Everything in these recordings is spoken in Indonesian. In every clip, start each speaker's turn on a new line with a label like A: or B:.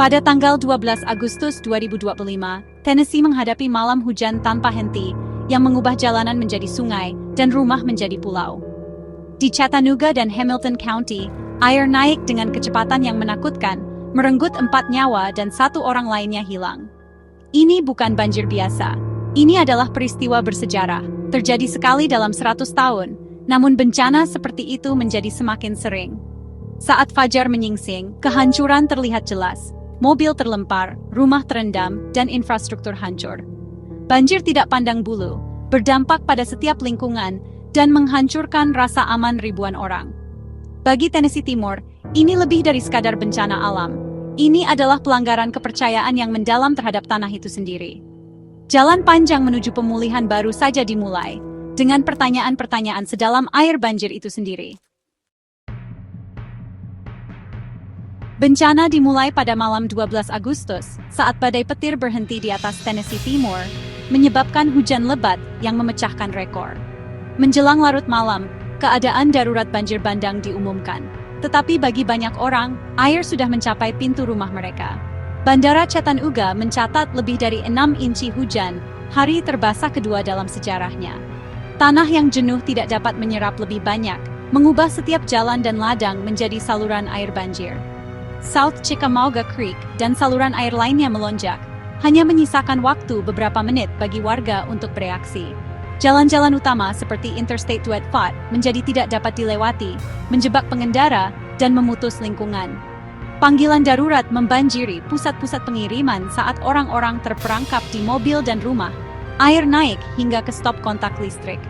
A: Pada tanggal 12 Agustus 2025, Tennessee menghadapi malam hujan tanpa henti yang mengubah jalanan menjadi sungai dan rumah menjadi pulau. Di Chattanooga dan Hamilton County, air naik dengan kecepatan yang menakutkan, merenggut 4 nyawa dan 1 orang lainnya hilang. Ini bukan banjir biasa. Ini adalah peristiwa bersejarah, terjadi sekali dalam 100 tahun, namun bencana seperti itu menjadi semakin sering. Saat fajar menyingsing, kehancuran terlihat jelas. Mobil terlempar, rumah terendam, dan infrastruktur hancur. Banjir tidak pandang bulu, berdampak pada setiap lingkungan, dan menghancurkan rasa aman ribuan orang. Bagi Tennessee Timur, ini lebih dari sekadar bencana alam. Ini adalah pelanggaran kepercayaan yang mendalam terhadap tanah itu sendiri. Jalan panjang menuju pemulihan baru saja dimulai, dengan pertanyaan-pertanyaan sedalam air banjir itu sendiri. Bencana dimulai pada malam 12 Agustus, saat badai petir berhenti di atas Tennessee Timur, menyebabkan hujan lebat yang memecahkan rekor. Menjelang larut malam, keadaan darurat banjir bandang diumumkan. Tetapi bagi banyak orang, air sudah mencapai pintu rumah mereka. Bandara Chattanooga mencatat lebih dari 6 inci hujan, hari terbasah kedua dalam sejarahnya. Tanah yang jenuh tidak dapat menyerap lebih banyak, mengubah setiap jalan dan ladang menjadi saluran air banjir. South Chickamauga Creek dan saluran air lainnya melonjak, hanya menyisakan waktu beberapa menit bagi warga untuk bereaksi. Jalan-jalan utama seperti Interstate 24 menjadi tidak dapat dilewati, menjebak pengendara, dan memutus lingkungan. Panggilan darurat membanjiri pusat-pusat pengiriman saat orang-orang terperangkap di mobil dan rumah. Air naik hingga ke stop kontak listrik.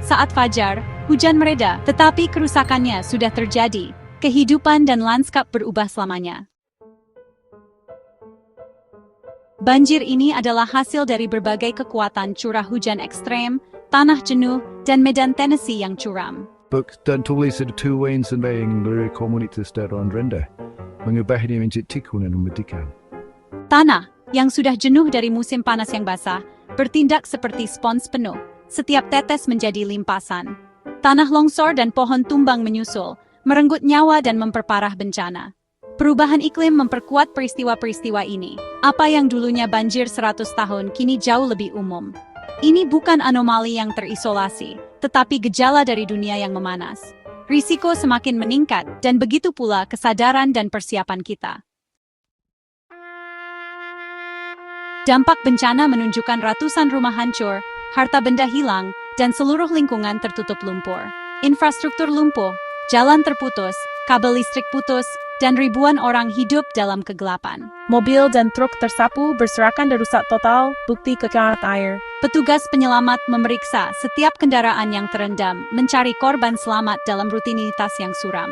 A: Saat fajar, hujan mereda, tetapi kerusakannya sudah terjadi. Kehidupan dan lanskap berubah selamanya. Banjir ini adalah hasil dari berbagai kekuatan curah hujan ekstrem, tanah jenuh, dan medan Tennessee yang curam.
B: Dan tulis ada tuan sembahyang dari komunitas daerah rendah, mengubahnya menjadi tikungan mematikan.
A: Tanah, yang sudah jenuh dari musim panas yang basah, bertindak seperti spons penuh, setiap tetes menjadi limpasan. Tanah longsor dan pohon tumbang menyusul, merenggut nyawa dan memperparah bencana. Perubahan iklim memperkuat peristiwa-peristiwa ini. Apa yang dulunya banjir 100 tahun kini jauh lebih umum. Ini bukan anomali yang terisolasi, tetapi gejala dari dunia yang memanas. Risiko semakin meningkat dan begitu pula kesadaran dan persiapan kita. Dampak bencana menunjukkan ratusan rumah hancur, harta benda hilang, dan seluruh lingkungan tertutup lumpur. Infrastruktur lumpuh, jalan terputus, kabel listrik putus, dan ribuan orang hidup dalam kegelapan.
C: Mobil dan truk tersapu berserakan dan rusak total, bukti kekarat air.
A: Petugas penyelamat memeriksa setiap kendaraan yang terendam, mencari korban selamat dalam rutinitas yang suram.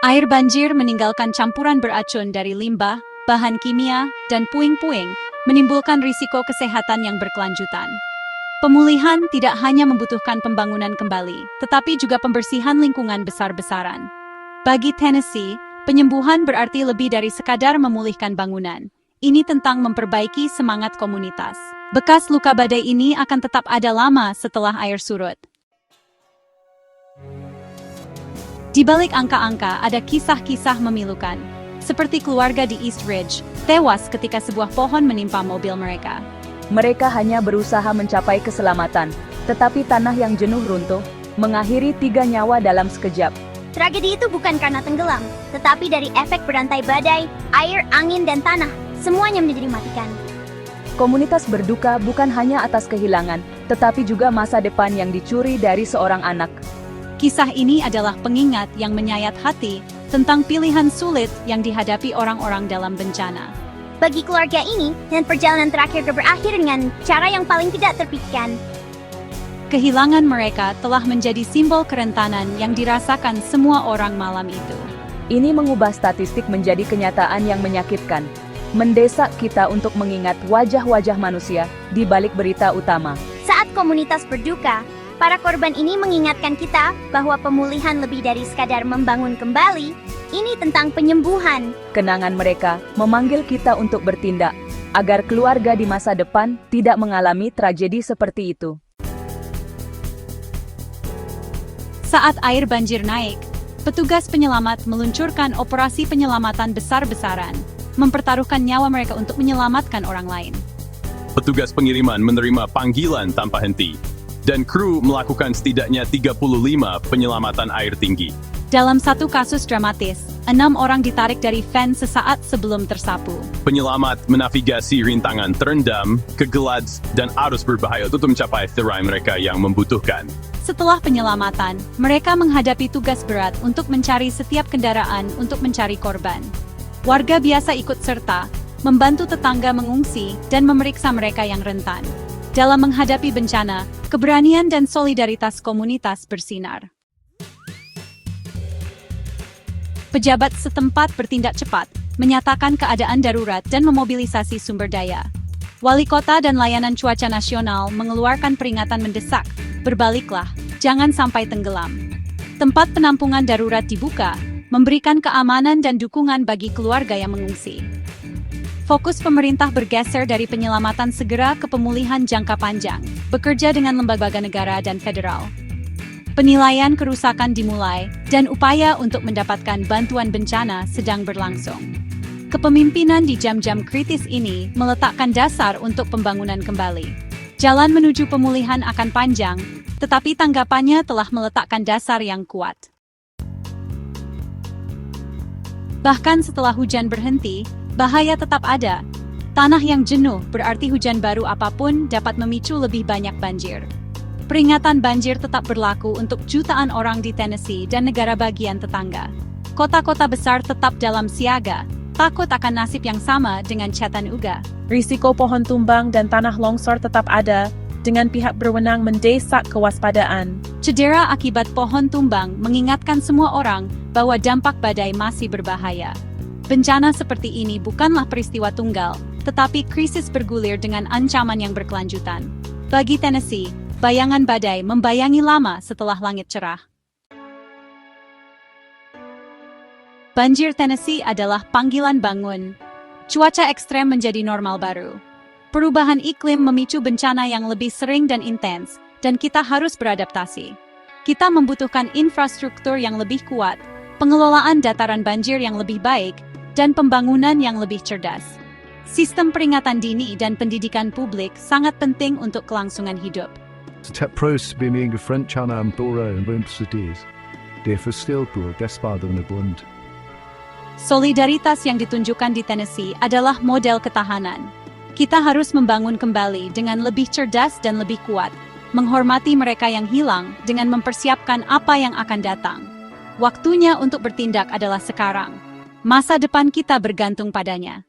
A: Air banjir meninggalkan campuran beracun dari limbah, bahan kimia, dan puing-puing, menimbulkan risiko kesehatan yang berkelanjutan. Pemulihan tidak hanya membutuhkan pembangunan kembali, tetapi juga pembersihan lingkungan besar-besaran. Bagi Tennessee, penyembuhan berarti lebih dari sekadar memulihkan bangunan. Ini tentang memperbaiki semangat komunitas. Bekas luka badai ini akan tetap ada lama setelah air surut. Di balik angka-angka ada kisah-kisah memilukan. Seperti keluarga di East Ridge, tewas ketika sebuah pohon menimpa mobil mereka.
D: Mereka hanya berusaha mencapai keselamatan, tetapi tanah yang jenuh runtuh, mengakhiri 3 nyawa dalam sekejap.
E: Tragedi itu bukan karena tenggelam, tetapi dari efek berantai badai, air, angin, dan tanah. Semuanya menjadi matikan.
D: Komunitas berduka bukan hanya atas kehilangan, tetapi juga masa depan yang dicuri dari seorang anak.
A: Kisah ini adalah pengingat yang menyayat hati tentang pilihan sulit yang dihadapi orang-orang dalam bencana.
E: Bagi keluarga ini, dan perjalanan terakhir berakhir dengan cara yang paling tidak terpikirkan.
A: Kehilangan mereka telah menjadi simbol kerentanan yang dirasakan semua orang malam itu.
D: Ini mengubah statistik menjadi kenyataan yang menyakitkan, mendesak kita untuk mengingat wajah-wajah manusia di balik berita utama.
E: Saat komunitas berduka, para korban ini mengingatkan kita bahwa pemulihan lebih dari sekadar membangun kembali. Ini tentang penyembuhan.
D: Kenangan mereka memanggil kita untuk bertindak, agar keluarga di masa depan tidak mengalami tragedi seperti itu.
A: Saat air banjir naik, petugas penyelamat meluncurkan operasi penyelamatan besar-besaran. mempertaruhkan nyawa mereka untuk menyelamatkan orang lain.
F: Petugas pengiriman menerima panggilan tanpa henti, dan kru melakukan setidaknya 35 penyelamatan air tinggi.
A: Dalam satu kasus dramatis, 6 orang ditarik dari van sesaat sebelum tersapu.
F: Penyelamat menavigasi rintangan terendam, kegelad, dan arus berbahaya untuk mencapai tirai mereka yang membutuhkan.
A: Setelah penyelamatan, mereka menghadapi tugas berat untuk mencari setiap kendaraan untuk mencari korban. Warga biasa ikut serta, membantu tetangga mengungsi, dan memeriksa mereka yang rentan. Dalam menghadapi bencana, keberanian dan solidaritas komunitas bersinar. Pejabat setempat bertindak cepat, menyatakan keadaan darurat dan memobilisasi sumber daya. Wali kota dan layanan cuaca nasional mengeluarkan peringatan mendesak, berbaliklah, jangan sampai tenggelam. Tempat penampungan darurat dibuka, memberikan keamanan dan dukungan bagi keluarga yang mengungsi. Fokus pemerintah bergeser dari penyelamatan segera ke pemulihan jangka panjang, bekerja dengan lembaga negara dan federal. Penilaian kerusakan dimulai, dan upaya untuk mendapatkan bantuan bencana sedang berlangsung. Kepemimpinan di jam-jam kritis ini meletakkan dasar untuk pembangunan kembali. Jalan menuju pemulihan akan panjang, tetapi tanggapannya telah meletakkan dasar yang kuat. Bahkan setelah hujan berhenti, bahaya tetap ada. Tanah yang jenuh berarti hujan baru apapun dapat memicu lebih banyak banjir. Peringatan banjir tetap berlaku untuk jutaan orang di Tennessee dan negara bagian tetangga. Kota-kota besar tetap dalam siaga, takut akan nasib yang sama dengan Chattanooga.
C: Risiko pohon tumbang dan tanah longsor tetap ada, dengan pihak berwenang mendesak kewaspadaan.
A: Cedera akibat pohon tumbang mengingatkan semua orang bahwa dampak badai masih berbahaya. Bencana seperti ini bukanlah peristiwa tunggal, tetapi krisis bergulir dengan ancaman yang berkelanjutan. Bagi Tennessee, bayangan badai membayangi lama setelah langit cerah. Banjir Tennessee adalah panggilan bangun. Cuaca ekstrem menjadi normal baru. Perubahan iklim memicu bencana yang lebih sering dan intens, dan kita harus beradaptasi. Kita membutuhkan infrastruktur yang lebih kuat, pengelolaan dataran banjir yang lebih baik, dan pembangunan yang lebih cerdas. Sistem peringatan dini dan pendidikan publik sangat penting untuk kelangsungan hidup.
B: Setiap proses bimbingan rencana Ampora dan universitas, dia fasilitas despada Bund.
A: Solidaritas yang ditunjukkan di Tennessee adalah model ketahanan. Kita harus membangun kembali dengan lebih cerdas dan lebih kuat, menghormati mereka yang hilang dengan mempersiapkan apa yang akan datang. Waktunya untuk bertindak adalah sekarang. Masa depan kita bergantung padanya.